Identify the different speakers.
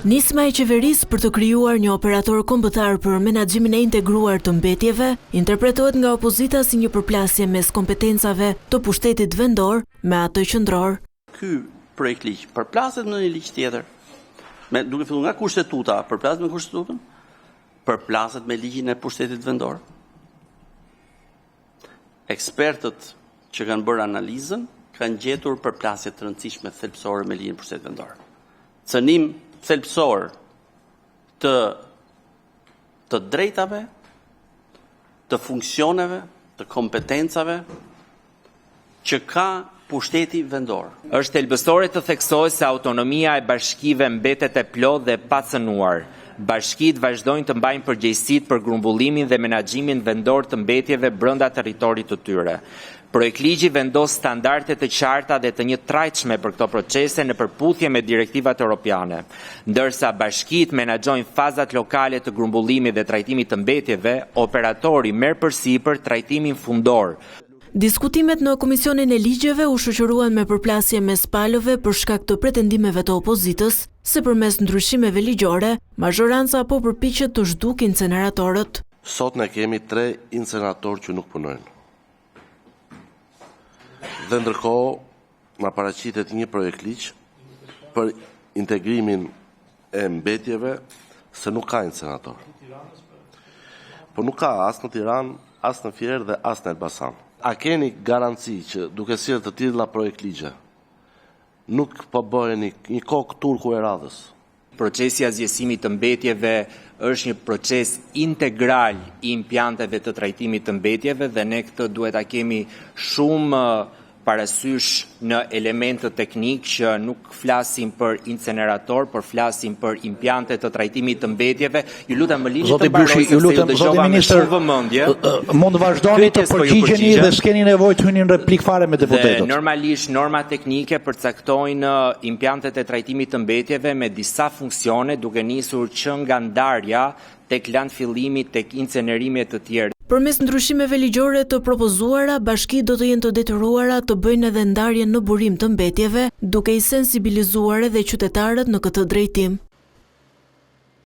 Speaker 1: Nisma e qeverisë për të krijuar një operator kombëtar për menaxhimin e integruar të mbetjeve interpretohet nga opozita si një përplasje mes kompetencave të pushtetit vendor me atë qendror.
Speaker 2: Ky projekt ligj përplaset në një ligj tjetër. Duke filluar nga kushtetuta, përplaset me kushtetutën, përplaset me ligjin e pushtetit vendor. Ekspertët që kanë bërë analizën kanë gjetur përplasje të rëndësishme thelbësore me ligjin e pushtetit vendor. Cënim thelbësor të drejtave, të funksioneve, të kompetencave që ka pushteti vendor.
Speaker 3: Është thelbësore të theksojë se autonomia e bashkive mbetet e plotë dhe pa cënuar. Bashkitë vazhdojnë të mbajnë përgjegjësitë për grumbullimin dhe menaxhimin vendor të mbetjeve brenda territorit të tyre. Projektligji vendos standarde të qarta dhe të njëtrajtshme për këto procese në përputhje me direktivat europiane, ndërsa bashkitë menaxhojnë fazat lokale të grumbullimit dhe trajtimit të mbetjeve, operatori merr përsipër trajtimin fundor.
Speaker 1: Diskutimet në Komisionin e Ligjeve u shoqëruan me përplasje mes palëve për shkak të pretendimeve të opozitës se përmes ndryshimeve ligjore, mazhoranca po përpiqet të zhdukë inceneratorët.
Speaker 4: Sot ne kemi 3 inceneratorë që nuk punojnë. Dhe ndërkohë na paraqitet një projekt ligj për integrimin e mbetjeve se nuk ka incenerator. Po nuk ka as në Tiranë, as në Fier dhe as në Elbasan. A keni garanci që duke sjellë të tilla projekt ligje nuk po bëheni një kokë turku e radhës?
Speaker 3: Procesi i azhjesimit të mbetjeve është një proces integral i impianteve të trajtimit të mbetjeve dhe ne këtë duhet ta kemi shumë parasysh në elementë teknik që nuk flasim për incenerator, por flasim për impiante të trajtimit të mbetjeve. Ju lutem më lini të mbaroj se ju dëgjova me shumë vëmendje.
Speaker 5: Mund të vazhdoni të përgjigjeni dhe s'keni nevojë të hyni në replik fare me deputetët.
Speaker 3: Normalisht norma teknike përcaktojnë impiantet e trajtimit të mbetjeve me disa funksione, duke nisur që nga ndarja tek landfillimi tek incenerimi e të tjerë.
Speaker 1: Përmes ndryshimeve ligjore të propozuara, bashkitë do të jenë të detyruara të bëjnë edhe ndarjen në burim të mbetjeve, duke i sensibilizuar edhe qytetarët në këtë drejtim.